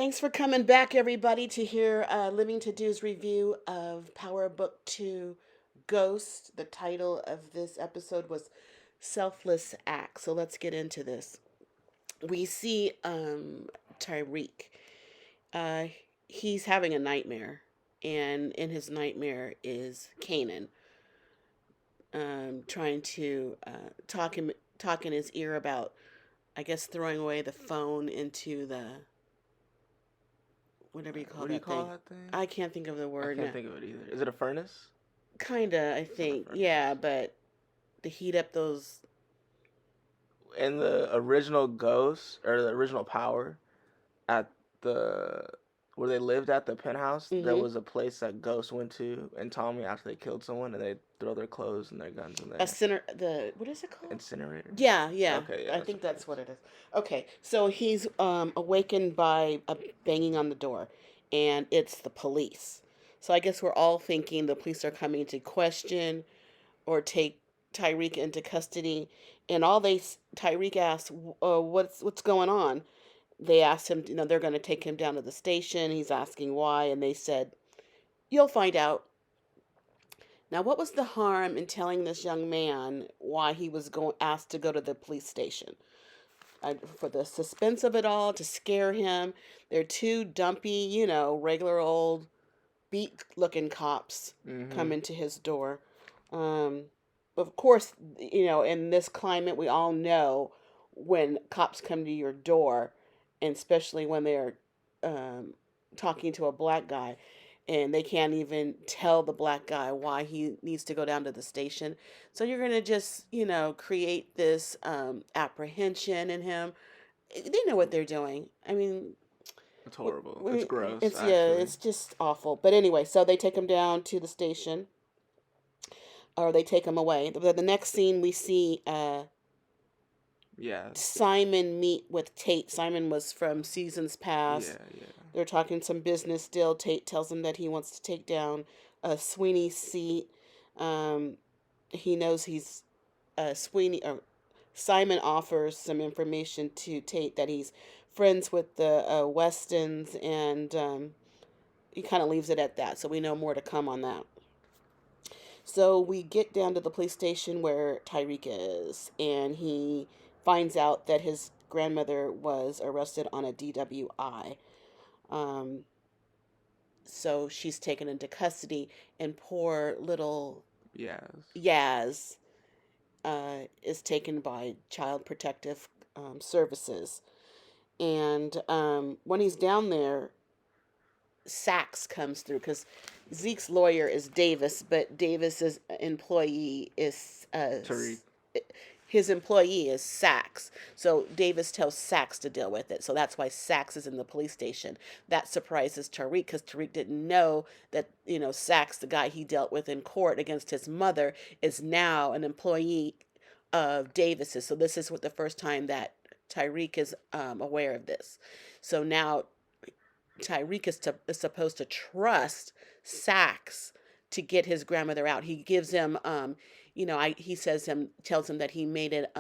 Thanks for coming back, everybody, to hear Living to Do's review of Power Book 2 Ghost. The title of this episode was Selfless Act. So let's get into this. We see Tyreek. Uh, he's having a nightmare, and in his nightmare is Kanan trying to talk in his ear about, I guess, throwing away the phone into the whatever you call What do you that call thing. that thing? I can't think of the I word can't now. think of it either. Is it a furnace? Kinda, I Not a think. furnace. Yeah, but to heat up those. In the original Ghost or the original Power, at the where they lived at the penthouse, there Mm-hmm. was a place that Ghost went to and Tommy after they killed someone, and they throw their clothes and their guns in A there. center. The what is it called? Incinerator. Yeah, yeah. Okay, yeah, I that's think what it that's is. what it is. Okay, so he's awakened by a banging on the door, and it's the police. So I guess we're all thinking the police are coming to question or take Tyreek into custody, and Tyreek asks, "What's going on?" They asked him, they're going to take him down to the station. He's asking why, and they said, "You'll find out." Now, what was the harm in telling this young man why he was asked to go to the police station? For the suspense of it all, to scare him. They're two dumpy, regular old beat-looking cops Mm-hmm. come into his door. Um, of course, in this climate, we all know when cops come to your door, and especially when they're um, talking to a black guy, and they can't even tell the black guy why he needs to go down to the station. So you're going to just, create this apprehension in him. They know what they're doing. I mean, It's horrible. It's we, gross, it's yeah, actually. it's just awful. But anyway, so they take him down to the station, or they take him away. The next scene we see Yeah. Simon meet with Tate. Simon was from seasons past. Yeah. Yeah. They're talking some business still. Tate tells him that he wants to take down Sweeney's seat. Um, he knows he's Sweeney. Or Simon offers some information to Tate that he's friends with the Westons, and he kind of leaves it at that. So we know more to come on that. So we get down to the police station where Tyreek is, and he finds out that his grandmother was arrested on a DWI. Um, so she's taken into custody, and poor little Yes. Yaz is taken by Child Protective Services. And when he's down there, Sachs comes through because Zeke's lawyer is Davis, but Davis's employee is Tariq. his employee is Sachs. So Davis tells Sachs to deal with it. So that's why Sachs is in the police station. That surprises Tariq because Tariq didn't know that, Sachs, the guy he dealt with in court against his mother, is now an employee of Davis's. So this is what the first time that Tyreek is aware of this. So now Tyreek is supposed to trust Sachs to get his grandmother out. He gives him, he tells him that he made it.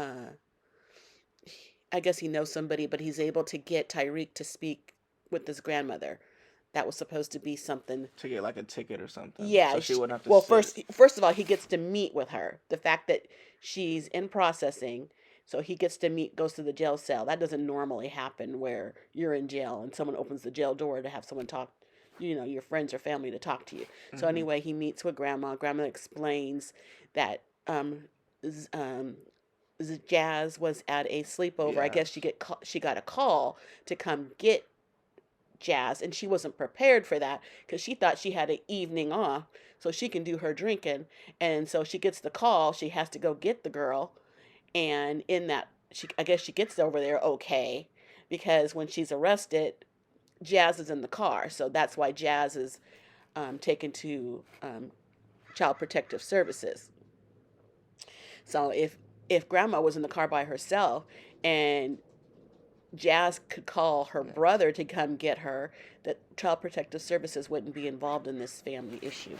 I guess he knows somebody, but he's able to get Tyreek to speak with his grandmother. That was supposed to be something. To get like a ticket or something, Yeah. so she wouldn't have to Well, sit. first of all, he gets to meet with her. The fact that she's in processing, so he gets to meet, goes to the jail cell. That doesn't normally happen where you're in jail and someone opens the jail door to have someone talk, your friends or family to talk to you. So Mm-hmm. anyway, he meets with grandma. Grandma explains that um, Jazz was at a sleepover. I guess Yes. she got a call to come get Jazz, and she wasn't prepared for that because she thought she had an evening off so she can do her drinking. And so she gets the call. She has to go get the girl, and in that, I guess she gets over there okay, because when she's arrested, Jazz is in the car. So that's why Jazz is taken to Child Protective Services. So if Grandma was in the car by herself and Jazz could call her Yeah. brother to come get her, that Child Protective Services wouldn't be involved in this family issue.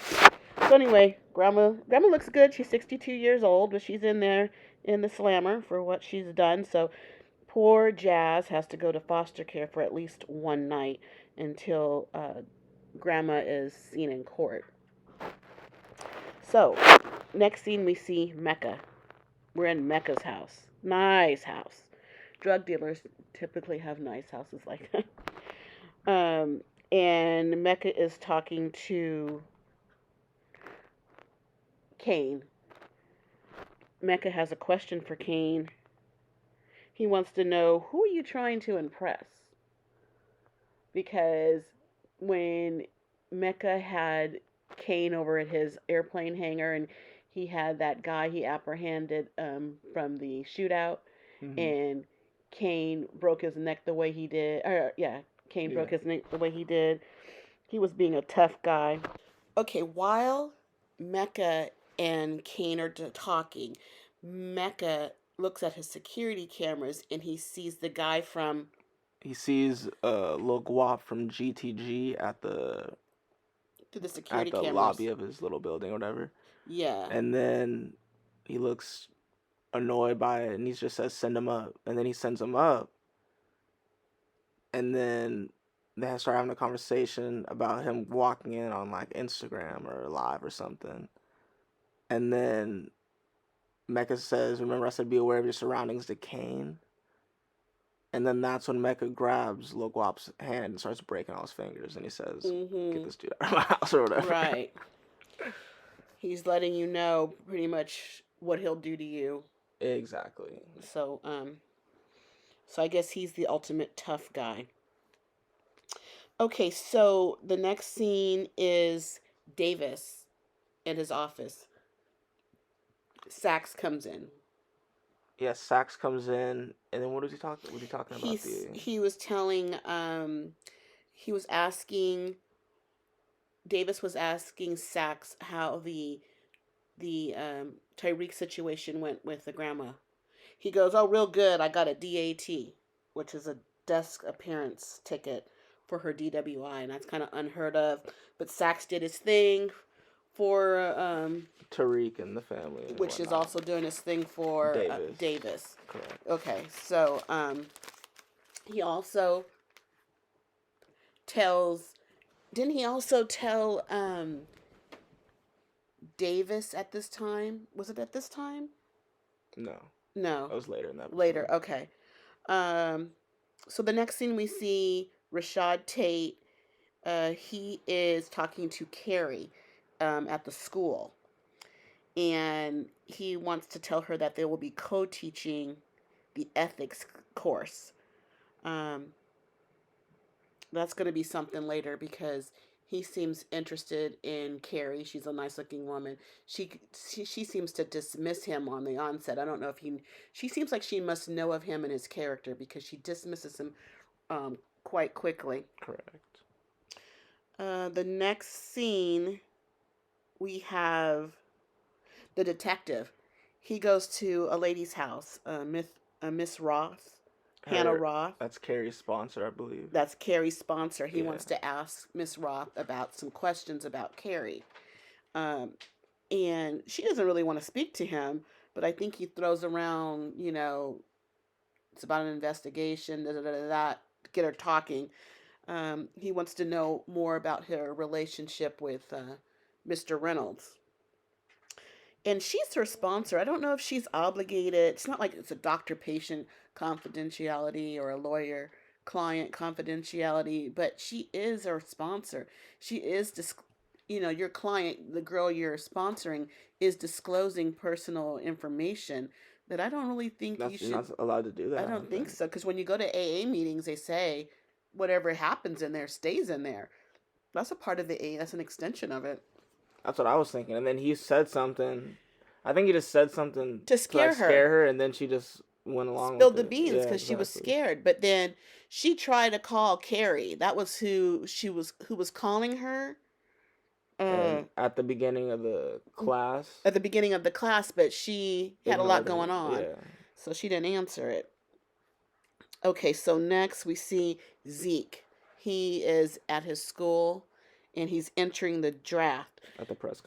So anyway, Grandma looks good. She's 62 years old, but she's in there in the slammer for what she's done. So Poor Jazz has to go to foster care for at least one night until Grandma is seen in court. So, next scene we see Mecca. We're in Mecca's house. Nice house. Drug dealers typically have nice houses like that. And Mecca is talking to Kane. Mecca has a question for Kane. He wants to know, who are you trying to impress? Because when Mecca had Kane over at his airplane hangar and he had that guy he apprehended from the shootout, and Kane broke his neck the way he did. Kane broke his neck the way he did. He was being a tough guy. Okay, while Mecca and Kane are talking, Mecca looks at his security cameras and he sees the guy from. He sees Lil Guap from GTG at the security cameras. lobby of his little building or whatever. Yeah. And then he looks annoyed by it and he just says, send him up. And then he sends him up. And then they start having a conversation about him walking in on like Instagram or live or something. And then Mecca says, remember I said be aware of your surroundings to Kane? And then that's when Mecca grabs Lil Guap's hand and starts breaking all his fingers. And he says, get this dude out of my house or whatever. Right. He's letting you know pretty much what he'll do to you. Exactly. So I guess he's the ultimate tough guy. Okay, so the next scene is Davis in his office. Sax comes in. Yeah, Sax comes in, and then what was he talking? Was he talking about? He was telling. He was asking. Davis was asking Sax how the Tyreek situation went with the grandma. He goes, "Oh, real good. I got a DAT, which is a desk appearance ticket for her DWI, and that's kind of unheard of. But Sax did his thing for Tyreek and the family, and which is also doing his thing for Davis. Correct. Okay, so he also tells. Didn't he also tell Davis at this time? Was it at this time? No. No. That was later in that episode. Later, okay. So the next scene we see Rashad Tate. He is talking to Carrie at the school. And he wants to tell her that they will be co-teaching the ethics course. That's going to be something later because he seems interested in Carrie. She's a nice-looking woman. She seems to dismiss him on the onset. I don't know if she seems like she must know of him and his character because she dismisses him quite quickly. Correct. The next scene, we have the detective. He goes to a lady's house, Miss Roth. Hannah Roth. That's Carrie's sponsor, I believe. That's Carrie's sponsor. He wants to ask Miss Roth about some questions about Carrie. And she doesn't really want to speak to him, but I think he throws around, it's about an investigation, get her talking. He wants to know more about her relationship with Mr. Reynolds. And she's her sponsor. I don't know if she's obligated. It's not like it's a doctor-patient confidentiality or a lawyer-client confidentiality, but she is her sponsor. She is, your client, the girl you're sponsoring, is disclosing personal information that I don't really think you should. You're not allowed to do that. I don't think so, because when you go to AA meetings, they say whatever happens in there stays in there. That's a part of the AA. That's an extension of it. That's what I was thinking. And then he said something. I think he just said something to scare her. And then she just went along Spilled with the beans because she was scared. But then she tried to call Carrie. That was who was calling her. At the beginning of the class. At the beginning of the class, but she had a lot going on. Yeah. So she didn't answer it. Okay, so next we see Zeke. He is at his school. And he's entering the draft. At the press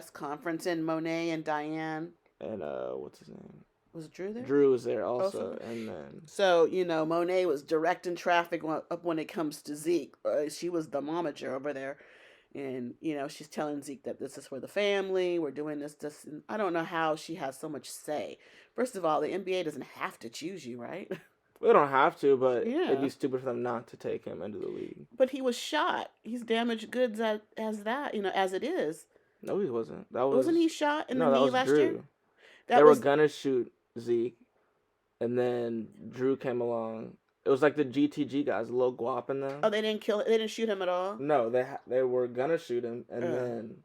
conference. And Monet and Diane. And what's his name? Was Drew there? Drew was there Also, also, and then so Monet was directing traffic up when it comes to Zeke. She was the momager over there, and she's telling Zeke that this is for the family. We're doing this. And I don't know how she has so much say. First of all, the NBA doesn't have to choose you, right? we don't have to, but it'd Yeah, be stupid for them not to take him into the league. but he was shot. He's damaged goods as that, as it is. No, he wasn't. That Wasn't was he shot in the no, that knee was last year? Drew. They That were was. gonna shoot Zeke, and then Drew came along. It was like the GTG guys, Lil Guap and Oh, them. they didn't kill. They didn't shoot him at all. No, they were gonna shoot him, and Uh, then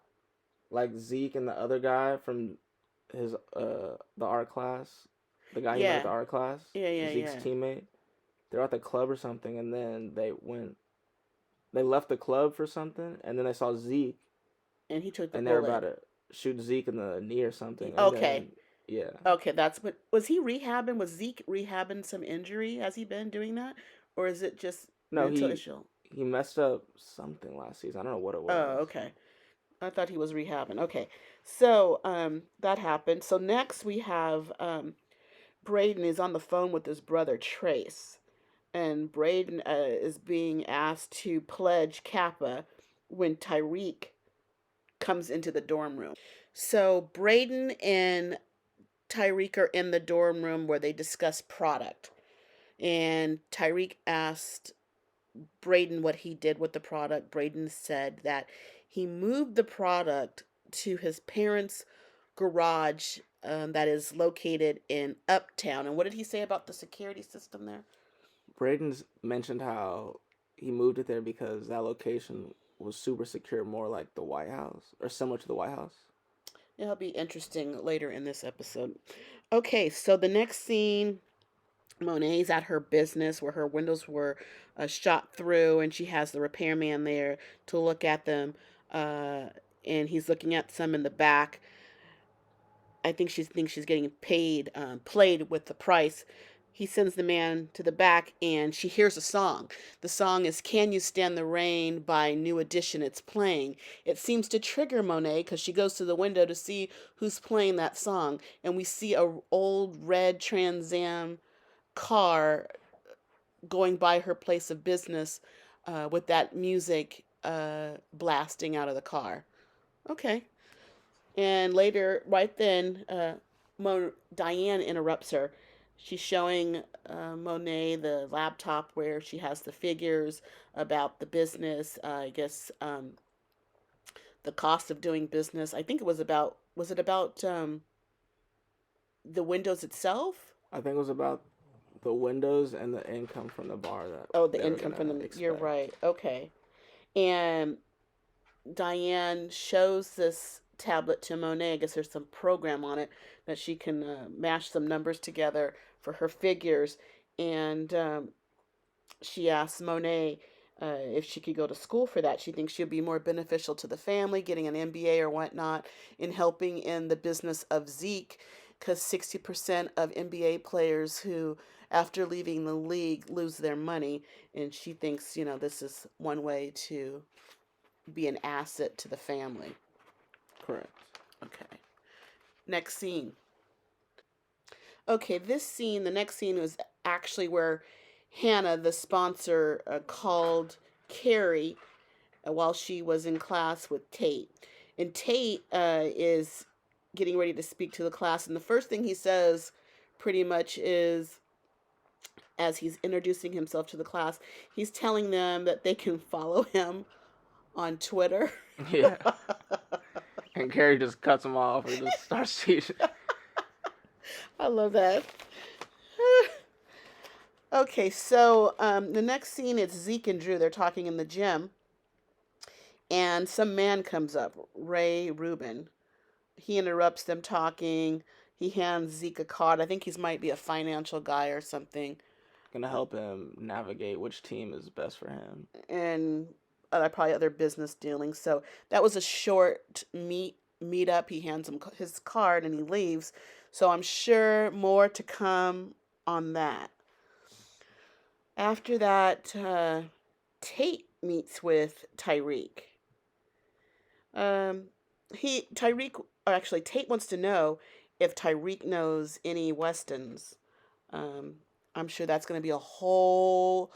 like Zeke and the other guy from his the art class, the guy he met at yeah, the art class, yeah, yeah, Zeke's yeah. teammate. They were at the club or something, and then they left the club for something, and then they saw Zeke, And he took the and they were about bullet. to shoot Zeke in the knee or something, and Okay, then yeah, okay. That's what was he rehabbing? Was Zeke rehabbing some injury? Has he been doing that, or is it just no, mental issue? he messed up something last season. I don't know what it Oh, was. okay. I thought he was rehabbing. Okay, so that happened. So next we have Braden is on the phone with his brother Trace, and Braden is being asked to pledge Kappa when Tyreek comes into the dorm room. So Braden and Tyreek are in the dorm room where they discuss product. And Tyreek asked Braden what he did with the product. Braden said that he moved the product to his parents' garage that is located in Uptown. And what did he say about the security system there? Braden's mentioned how he moved it there because that location was super secure, more like the White House or similar to the White House. It'll be interesting later in this episode. Okay, so the next scene, Monet's at her business where her windows were shot through, and she has the repairman there to look at them. Uh, and he's looking at some in the back. I think she thinks she's getting played with the price. He sends the man to the back, and she hears a song. The song is "Can You Stand the Rain" by New Edition. It's playing. It seems to trigger Monet because she goes to the window to see who's playing that song, and we see a old red Trans Am car going by her place of business with that music blasting out of the car. Okay. And later, right then, Diane interrupts her. She's showing Monet the laptop where she has the figures about the business. I guess the cost of doing business. I think it was about. Was it about the windows itself? I think it was about the windows and the income from the bar that Oh, the they were income from gonna them. You're expect. right. Okay. And Diane shows this tablet to Monet. I guess there's some program on it that she can mash some numbers together for her figures. And she asks Monet if she could go to school for that. She thinks she'll be more beneficial to the family, getting an MBA or whatnot, in helping in the business of Zeke, because 60% of NBA players who, after leaving the league, lose their money. And she thinks, this is one way to be an asset to the family. Correct. Okay. Next scene. Okay, the next scene was actually where Hannah, the sponsor, called Carrie while she was in class with Tate. And Tate is getting ready to speak to the class. And the first thing he says pretty much is, as he's introducing himself to the class, he's telling them that they can follow him on Twitter. Yeah. And Carrie just cuts him off or just starts teaching. I love that. Okay, so the next scene is Zeke and Drew. They're talking in the gym, and some man comes up, Ray Rubin. He interrupts them talking. He hands Zeke a card. I think he might be a financial guy or something, Gonna uh, help him navigate which team is best for him. and probably other business dealings. So that was a short meet up. He hands him his card and he leaves. So I'm sure more to come on that. After that, Tate meets with Tyreek. Um, Tyreek, or actually Tate wants to know if Tyreek knows any Westons, um, I'm sure that's going to be a whole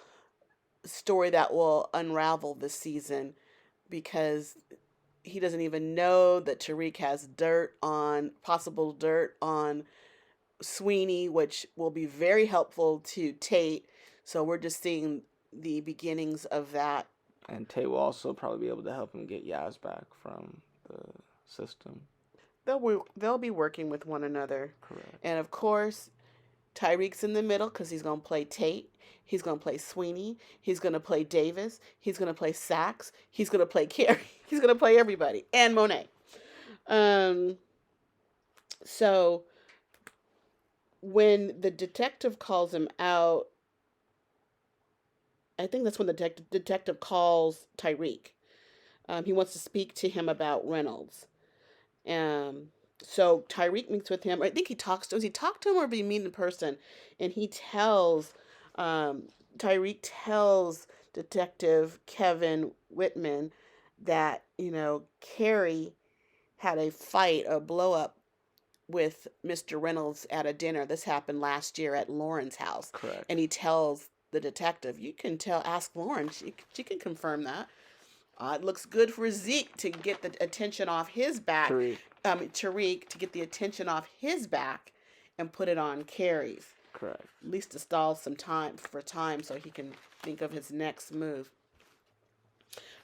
story that will unravel this season because he doesn't even know that Tariq has possible dirt on Sweeney, which will be very helpful to Tate. So we're just seeing the beginnings of that. And Tay will also probably be able to help him get Yaz back from the system. They'll be working with one another. Correct. And of course, Tyreek's in the middle because he's going to play Tate. He's going to play Sweeney. He's going to play Davis. He's going to play Sax. He's going to play Carrie. He's going to play everybody. And Monet. So when the detective calls him out, I think that's when the detective calls Tyreek. He wants to speak to him about Reynolds. So Tyreek meets with him. I think he talks to. Does he talk to him or be meet in person? And he tells Tyreek tells Detective Kevin Whitman that Carrie had a fight, a blow up with Mr. Reynolds at a dinner. This happened last year at Lauren's house. Correct. And he tells the detective, you can ask Lauren. She can confirm that. It looks good for Zeke to get the attention off his back. Tariq to get the attention off his back and put it on Carrie's. Correct. At least to stall some time so he can think of his next move.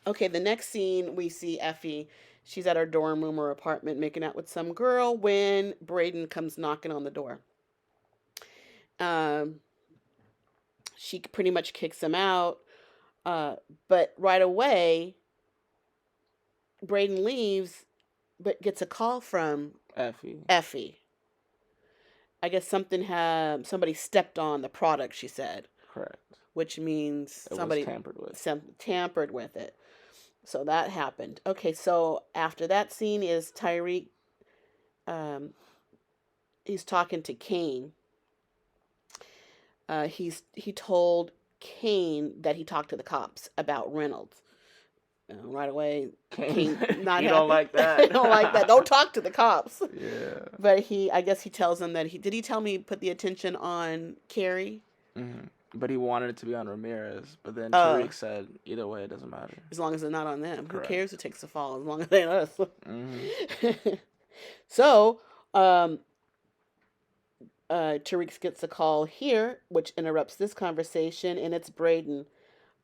Okay, the next scene we see Effie. She's at her dorm room or apartment making out with some girl when Braden comes knocking on the door. She pretty much kicks him out. But right away, Braden leaves, but gets a call from Effie. I guess somebody stepped on the product, she said. Correct. Which means somebody tampered with it. So that happened. Okay, so after that scene is Tyreek. He's talking to Kane. He told Kane that he talked to the cops about Reynolds. Right away, Kane not you don't like that. Don't like that. Don't talk to the cops. Yeah. But I guess he tells him that did he tell me put the attention on Carrie? Mm-hmm. But he wanted it to be on Ramirez. But then Tyreek said, either way, it doesn't matter. As long as it's not on them. Correct. Who cares who takes the fall? As long as it ain't us. Mm-hmm. So, Tyreek gets a call here, which interrupts this conversation, and it's Braden.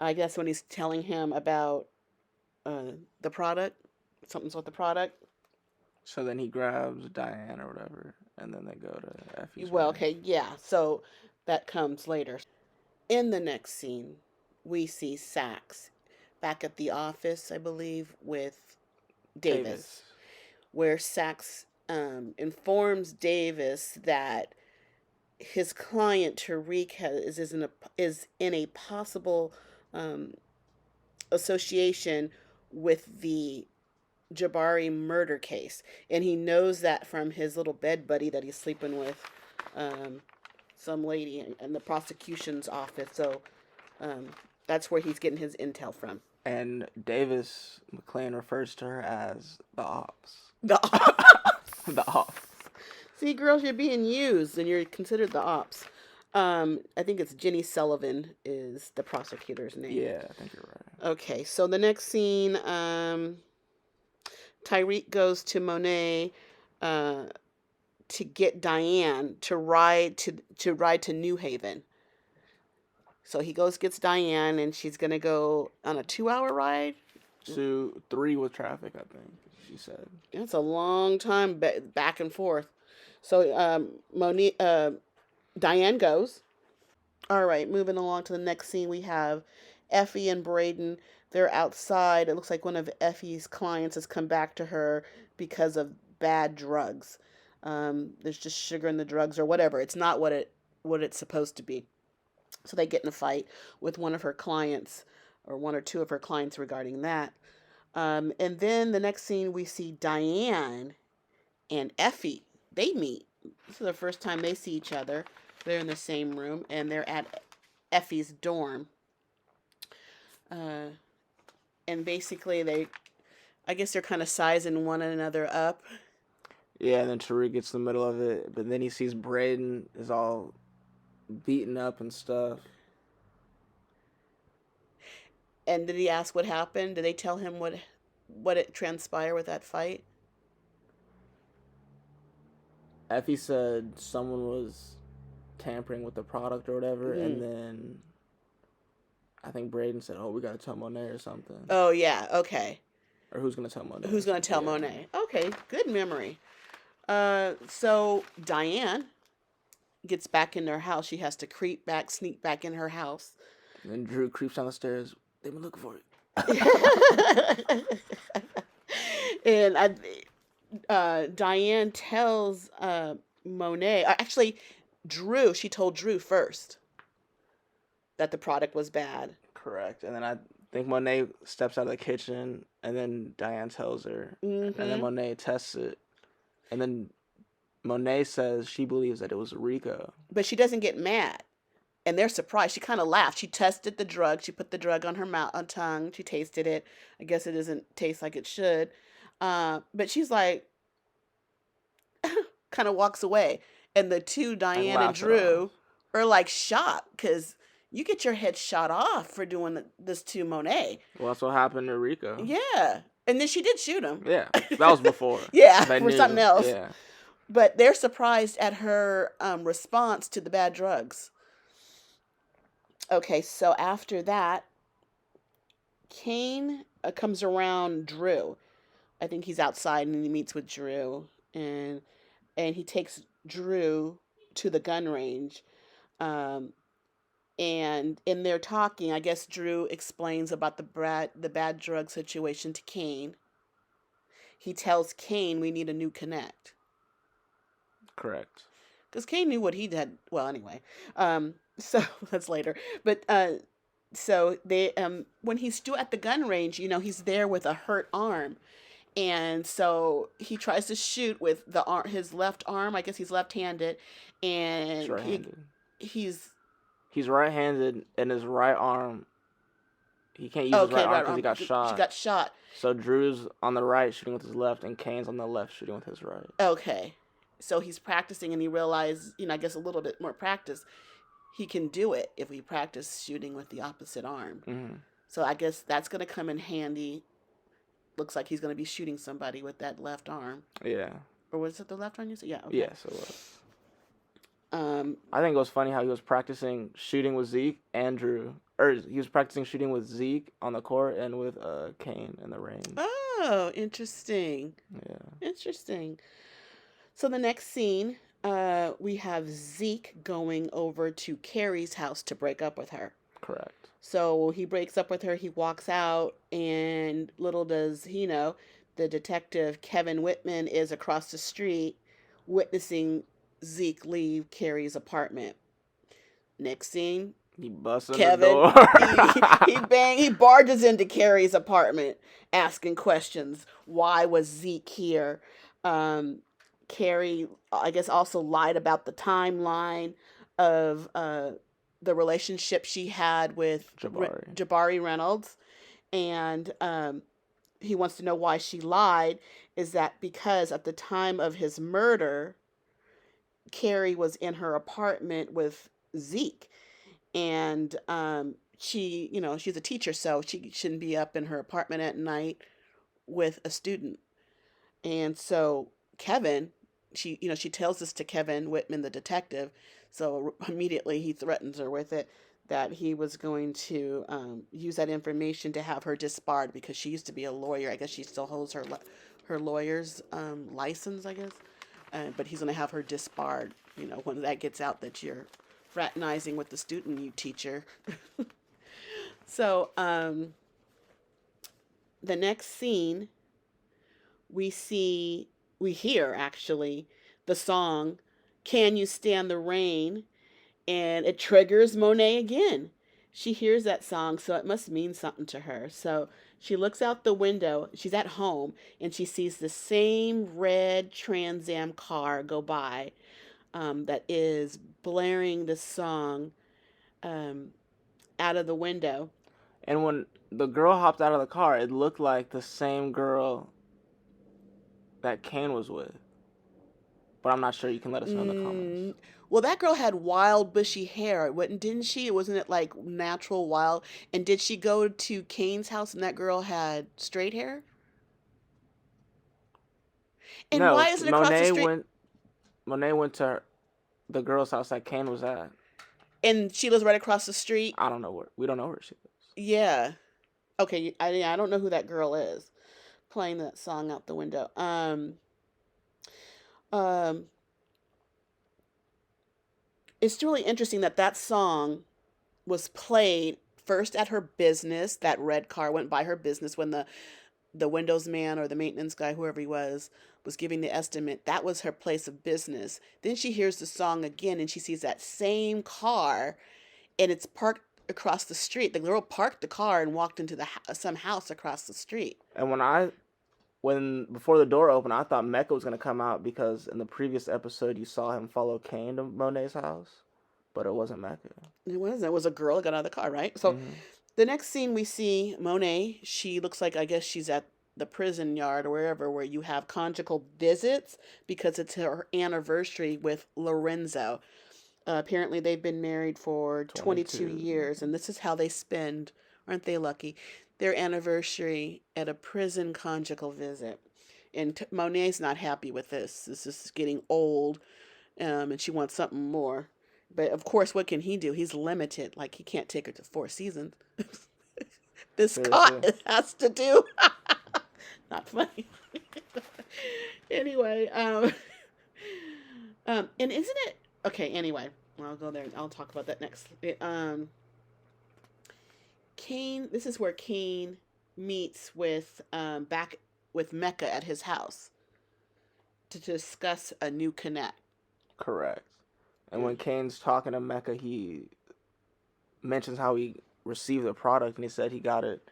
I guess when he's telling him about the product, something's with the product. So then he grabs Diane or whatever, and then they go to Effie's. Well, okay, yeah. So that comes later. In the next scene, we see Sax back at the office, I believe, with Davis. Where Sax informs Davis that his client Tyreek is in a possible association with the Jabari murder case, and he knows that from his little bed buddy that he's sleeping with, some lady in the prosecution's office. So that's where he's getting his intel from. And Davis McLean refers to her as the ops. The ops. The ops. See, girls, you're being used, and you're considered the ops. I think it's Jenny Sullivan is the prosecutor's name. Yeah, I think you're right. Okay, so the next scene, Tyreek goes to Monet to get Diane to ride to New Haven. So he gets Diane, and she's gonna go on a 2-hour ride. 3 with traffic, I think she said. It's a long time back and forth. So Diane goes. All right, moving along to the next scene, we have Effie and Braden. They're outside. It looks like one of Effie's clients has come back to her because of bad drugs. There's just sugar in the drugs or whatever. It's not what it's supposed to be. So they get in a fight with one of her clients, or one or two of her clients, regarding that. And then the next scene, we see Diane and Effie. They meet. This is the first time they see each other. They're in the same room, and they're at Effie's dorm. And basically, I guess they're kind of sizing one another up. Yeah, and then Tyreek gets in the middle of it, but then he sees Braden is all beaten up and stuff. And did he ask what happened? Did they tell him what it transpired with that fight? Effie said someone was tampering with the product or whatever, Hmm. and then I think Braden said, "Oh, we gotta tell Monet or something." Oh yeah, okay. Or who's gonna tell Monet or Who's gonna something? tell Yeah. Monet? Okay, good memory. So Diane gets back in her house. She has to sneak back in her house. And then Drew creeps down the stairs. They've been looking for you. And Diane tells Monet, actually, Drew, she told Drew first that the product was bad. Correct. And then I think Monet steps out of the kitchen, and then Diane tells her, and then Mm-hmm. Monet tests it, and then Monet says she believes that it was Rico. But she doesn't get mad. And they're surprised. She kind of laughed. She tested the drug. She put the drug on her mouth, on tongue. She tasted it. I guess it doesn't taste like it should. But she's like, kind of walks away. And the two, Like Diane and laughs it off. Drew, are like shocked because you get your head shot off for doing this to Monet. Well, that's what happened to Rico. Yeah. And then she did shoot him. Yeah, that was before. Yeah, They for knew. something else. Yeah. But they're surprised at her response to the bad drugs. Okay, so after that, Kane comes around Drew. I think he's outside and he meets with Drew, and he takes Drew to the gun range. Um, and in their talking, I guess Drew explains about the bad drug situation to Kane. He tells Kane we need a new connect Correct. because Kane knew what he had. Well, anyway, so that's later. But so they when he's still at the gun range, he's there with a hurt arm, and so he tries to shoot with his left arm. I guess he's left-handed, He's and right-handed. he's He's right-handed, and his right arm. He can't use his okay. right arm Right because arm. he got She shot. got shot. So Drew's on the right shooting with his left, and Kane's on the left shooting with his right. Okay, so he's practicing, and he realized, I guess a little bit more practice, he can do it if we practice shooting with the opposite arm. Mm-hmm. So I guess that's gonna come in handy. Looks like he's gonna be shooting somebody with that left arm. Yeah. Or was it the left arm you said? Yeah. Okay. Yes, it was. Um. I think it was funny how he was practicing shooting with Zeke and Drew. Or he was practicing shooting with Zeke on the court and with Kane in the range. Oh, interesting. Yeah. Interesting. So the next scene, we have Zeke going over to Carrie's house to break up with her. Correct. So he breaks up with her. He walks out, and little does he know, the detective Kevin Whitman is across the street, witnessing Zeke leave Carrie's apartment. Next scene, He busts in the Kevin door. he barges into Carrie's apartment, asking questions. Why was Zeke here? Carrie, I guess, also lied about the timeline of the relationship she had with Jabari Reynolds, and he wants to know why she lied. Is that because at the time of his murder, Carrie was in her apartment with Zeke, and she's a teacher, so she shouldn't be up in her apartment at night with a student. And so Kevin, she tells this to Kevin Whitman, the detective. So immediately he threatens her with it, that he was going to use that information to have her disbarred because she used to be a lawyer. I guess she still holds her lawyer's license, I guess. But he's going to have her disbarred, when that gets out that you're fraternizing with the student, you teacher. So the next scene, we hear actually the song "Can You Stand the Rain," and it triggers Monet again. She hears that song, so it must mean something to her. So she looks out the window. She's at home, and she sees the same red Trans Am car go by, that is blaring the song um, out of the window. And when the girl hopped out of the car, it looked like the same girl that Kane was with. but I'm not sure. You can let us know in the comments. Mm, well, that girl had wild, bushy hair, didn't she? Wasn't it like natural wild? And did she go to Kane's house and that girl had straight hair? And No, why isn't it across the street? Monet went to the girl's house that Kane was at. And she lives right across the street? I don't know where. We don't know where she is. Yeah. Okay, I don't know who that girl is playing that song out the window. Um, it's really interesting that that song was played first at her business. That red car went by her business when the windows man or the maintenance guy, whoever he was giving the estimate. That was her place of business. Then she hears the song again and she sees that same car and it's parked across the street. The girl parked the car and walked into some house across the street. And when before the door opened, I thought Mecca was gonna come out because in the previous episode you saw him follow Kane to Monet's house, but it wasn't Mecca. It was a girl that got out of the car, right? So Mm-hmm. the next scene we see Monet. She looks like, I guess she's at the prison yard or wherever where you have conjugal visits because it's her anniversary with Lorenzo. Apparently, they've been married for 22 22. years, and this is how they spend, aren't they lucky, their anniversary at a prison conjugal visit. And Monet's not happy with this. This is getting old, and she wants something more. But of course, what can he do? He's limited. Like, he can't take her to 4 seasons. This Seriously. Scott has to do. Not funny. Anyway, and isn't it okay? Anyway, I'll go there. I'll talk about that next. Kane. This is where Kane meets with back with Mecca at his house to discuss a new connect. Correct. And when Kane's talking to Mecca, he mentions how he received the product, and he said he got it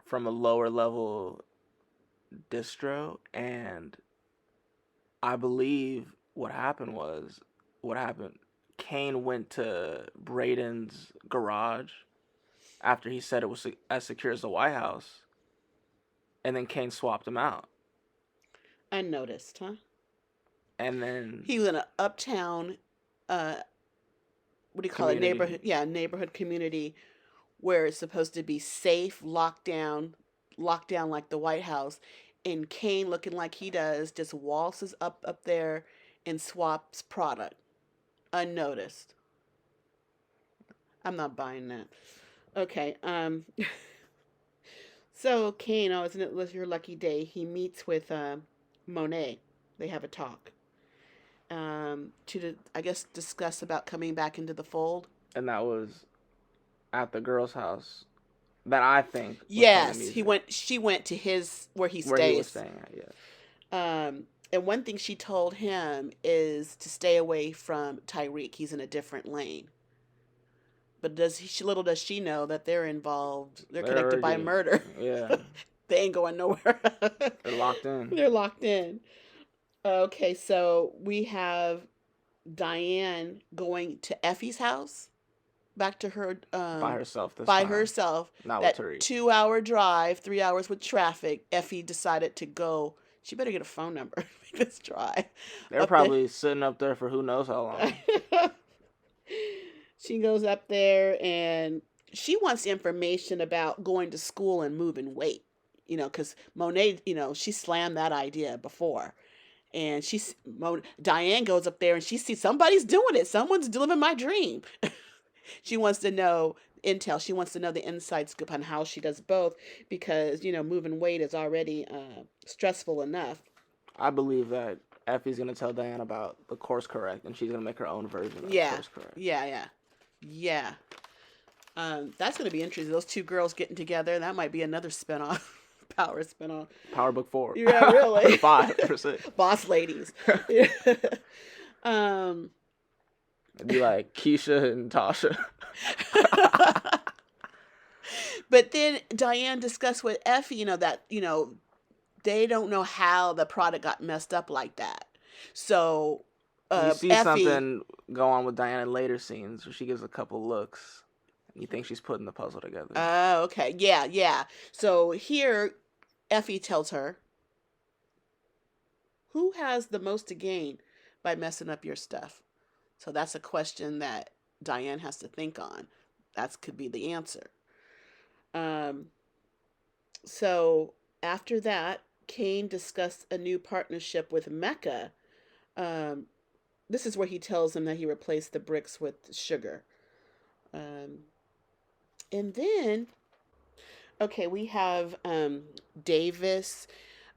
from a lower level distro. And I believe what happened. Kane went to Braden's garage after he said it was as secure as the White House, and then Kane swapped him out. Unnoticed, huh? And then He was in an uptown, uh, what do you call it? community. Neighborhood, yeah, neighborhood community where it's supposed to be safe, locked down like the White House. And Kane, looking like he does, just waltzes up there and swaps product unnoticed. I'm not buying that. Okay. So Kane, oh, isn't it was your lucky day? He meets with Monet. They have a talk. To I guess discuss about coming back into the fold. And that was at the girl's house that I think was playing the Yes, music. She went to his where he Where he was stays. staying at, yes. And one thing she told him is to stay away from Tyreek. He's in a different lane. But little does she know that they're involved. They're connected by murder. Yeah. They ain't going nowhere. They're locked in. They're locked in. Okay, so we have Diane going to Effie's house, back to her By herself this by time. herself. Not That with Tyreek. 2 hour drive, 3 hours with traffic. Effie decided to go. She better get a phone number to make this drive. They're probably sitting up there for who knows how long. She goes up there and she wants information about going to school and moving weight. Because Monet, she slammed that idea before. And Diane goes up there and she sees somebody's doing it. Someone's living my dream. She wants to know intel. She wants to know the inside scoop on how she does both because, moving weight is already stressful enough. I believe that Effie's going to tell Diane about the course correct, and she's going to make her own version of course correct. Yeah. That's going to be interesting. Those two girls getting together, that might be another spinoff. Power spinoff. Power Book 4. Yeah, really. 5 or 6. Boss ladies. It'd be like Keisha and Tasha. But then Diane discussed with Effie, that, they don't know how the product got messed up like that. So you see Effie, something go on with Diane in later scenes where she gives a couple looks. And you think she's putting the puzzle together. Oh, okay. Yeah. So here, Effie tells her, who has the most to gain? by messing up your stuff? So that's a question that Diane has to think on. That could be the answer. Um, so after that, Kane discussed a new partnership with Mecca. Um, this is where he tells him that he replaced the bricks with sugar. Um, and then, okay, we have Davis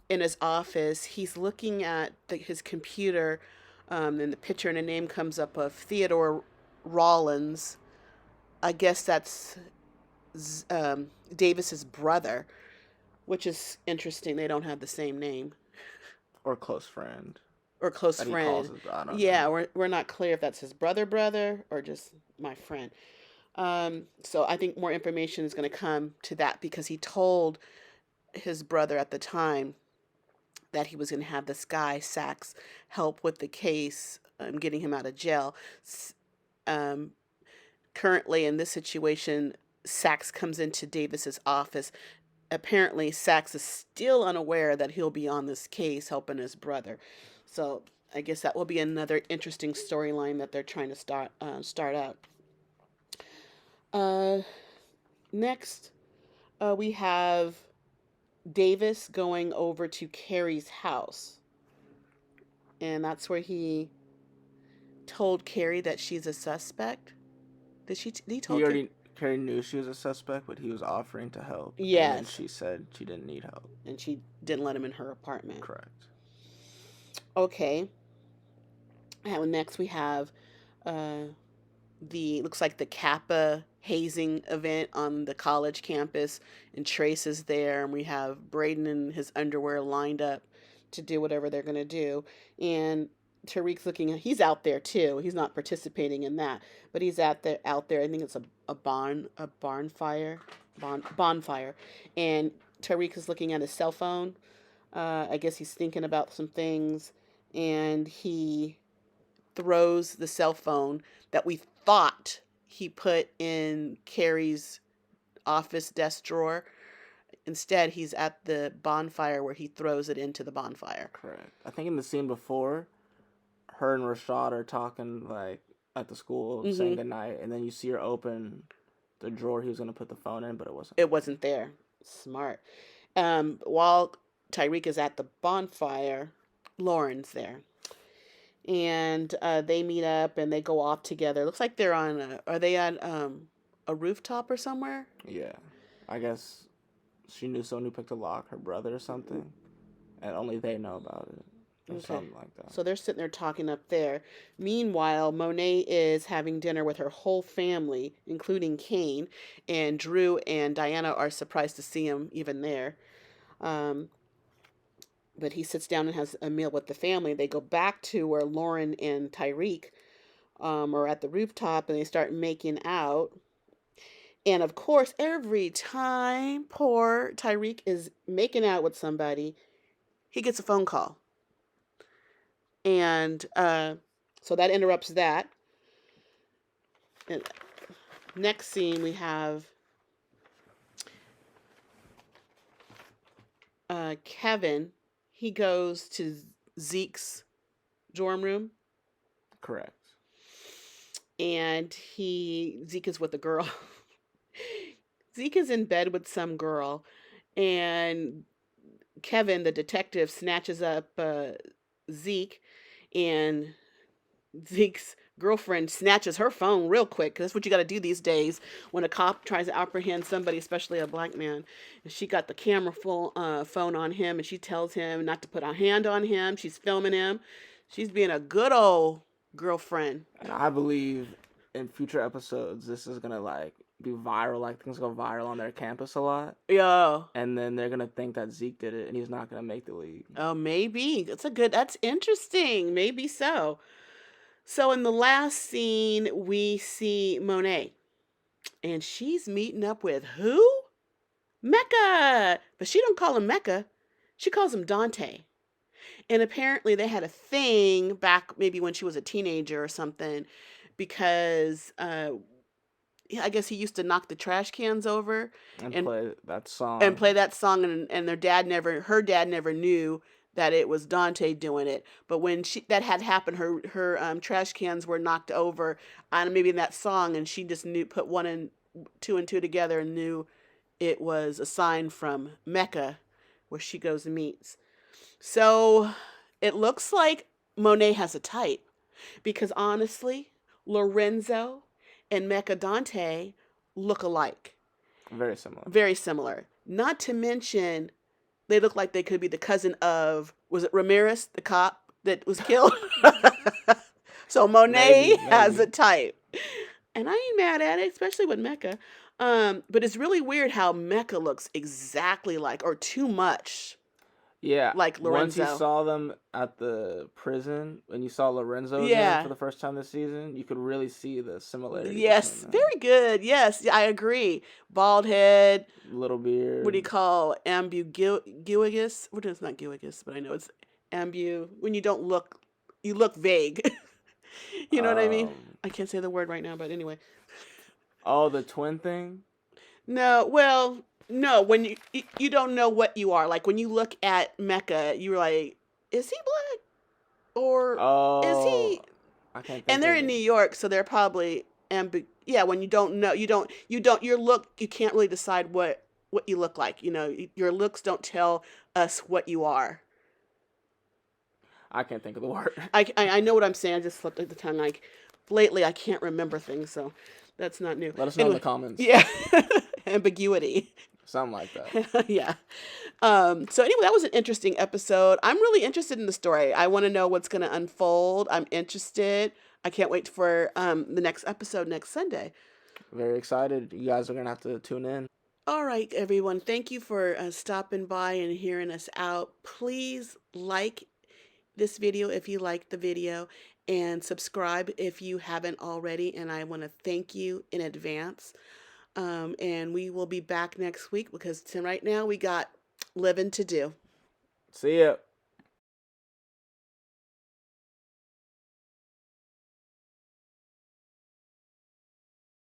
in his office. He's looking at his computer, and the picture and a name comes up of Theodore Rollins. I guess that's Davis's brother, which is interesting. They don't have the same name Or close friend or close that he calls friend. his. I don't know. Yeah, we're not clear if that's his brother or just my friend. So I think more information is going to come to that because he told his brother at the time that he was going to have this guy Sachs help with the case, getting him out of jail. Um, Currently, in this situation, Sachs comes into Davis's office. Apparently, Sachs is still unaware that he'll be on this case helping his brother. So I guess that will be another interesting storyline that they're trying to start out. Uh, Next, we have Davis going over to Carrie's house, and that's where he told Carrie that she's a suspect. Did he He told Carrie? already Carrie knew she was a suspect, but he was offering to help, and then Yes, she said she didn't need help. and she didn't let him in her apartment. Correct. Okay. And next we have uh, the looks like the Kappa hazing event on the college campus, and Trace is there, and we have Braden in his underwear lined up to do whatever they're gonna do, and Tyreek's looking. He's out there too. He's not participating in that, but he's out there. I think it's a bonfire, and Tyreek is looking at his cell phone. I guess he's thinking about some things, and he throws the cell phone that we thought he put in Carrie's office desk drawer. Instead, he's at the bonfire where he throws it into the bonfire. Correct. I think in the scene before, her and Rashad are talking like at the school, saying Mm-hmm. goodnight, and then you see her open the drawer he was gonna put the phone in, but it wasn't. It wasn't there. Smart. While Tyreek is at the bonfire, Lauren's there. And they meet up and they go off together. Looks like they're on are they on a rooftop or somewhere? Yeah, I guess she knew someone who picked a lock, her brother or something, and only they know about it, or Okay. something like that. So they're sitting there talking up there. Meanwhile, Monet is having dinner with her whole family, including Kane, and Drew and Diana are surprised to see him even there. Um, but he sits down and has a meal with the family. They go back to where Lauren and Tyreek are at the rooftop and they start making out. And of course, every time poor Tyreek is making out with somebody, he gets a phone call. And so that interrupts that. And next scene, we have Kevin. He goes to Zeke's dorm room. Correct. And Zeke is with a girl. Zeke is in bed with some girl, and Kevin, the detective, snatches up Zeke, and Zeke's girlfriend snatches her phone real quick. 'Cause that's what you got to do these days when a cop tries to apprehend somebody, especially a black man. And she got the camera phone on him, and she tells him not to put a hand on him. She's filming him. She's being a good old girlfriend. And I believe in future episodes, this is gonna like be viral. Like things go viral on their campus a lot, Yeah. and then they're gonna think that Zeke did it, and he's not gonna make the league. Oh, maybe. That's interesting. Maybe so. So in the last scene, we see Monet, and she's meeting up with who? Mecca. But she don't call him Mecca. She calls him Dante. And apparently they had a thing back maybe when she was a teenager or something because I guess he used to knock the trash cans over And and play that song. and play that song, and her dad never knew that it was Dante doing it. But when that had happened, her trash cans were knocked over on maybe in that song, and she just knew, put two and two together, and knew it was a sign from Mecca, where she goes and meets. So it looks like Monet has a type, because honestly, Lorenzo and Mecca Dante look alike. Very similar. Very similar. Not to mention, they look like they could be the cousin of, was it Ramirez, the cop that was killed? So Monet has a Maybe. type. And I ain't mad at it, especially with Mecca. But it's really weird how Mecca looks exactly like, or too much Yeah. like Once you Lorenzo. saw them at the prison, when you saw Lorenzo again for Yeah. the first time this season, you could really see the similarity between Yes. them. Very good. Yes. I agree. Bald head. Little What do you beard. call ambiguous? What is not guigus, but I know it's when you don't look, you look vague. You know what I mean? Um. I can't say the word right now, but anyway. Oh, the twin thing. No, well, no. When you don't know what you are. Like when you look at Mecca, you're like, is he black or is Oh, he? I can't And think they're of in it. New York, so they're probably Yeah, when you don't know, your look, you can't really decide what you look like. You know, your looks don't tell us what you are. I can't think of the word. I know what I'm saying. I just slipped at the tongue. Like lately, I can't remember things, so that's not new. Let us know in the Anyway, comments. yeah, ambiguity. Something like that. Yeah. So anyway, that was an interesting episode. I'm really interested in the story. I want to know what's going to unfold. I'm interested. I can't wait for the next episode next Sunday. Very excited. You guys are gonna have to tune in. All right, everyone. Thank you for stopping by and hearing us out. Please like this video if you liked the video, and subscribe if you haven't already. And I want to thank you in advance. And we will be back next week, because right now we got living to do. See ya.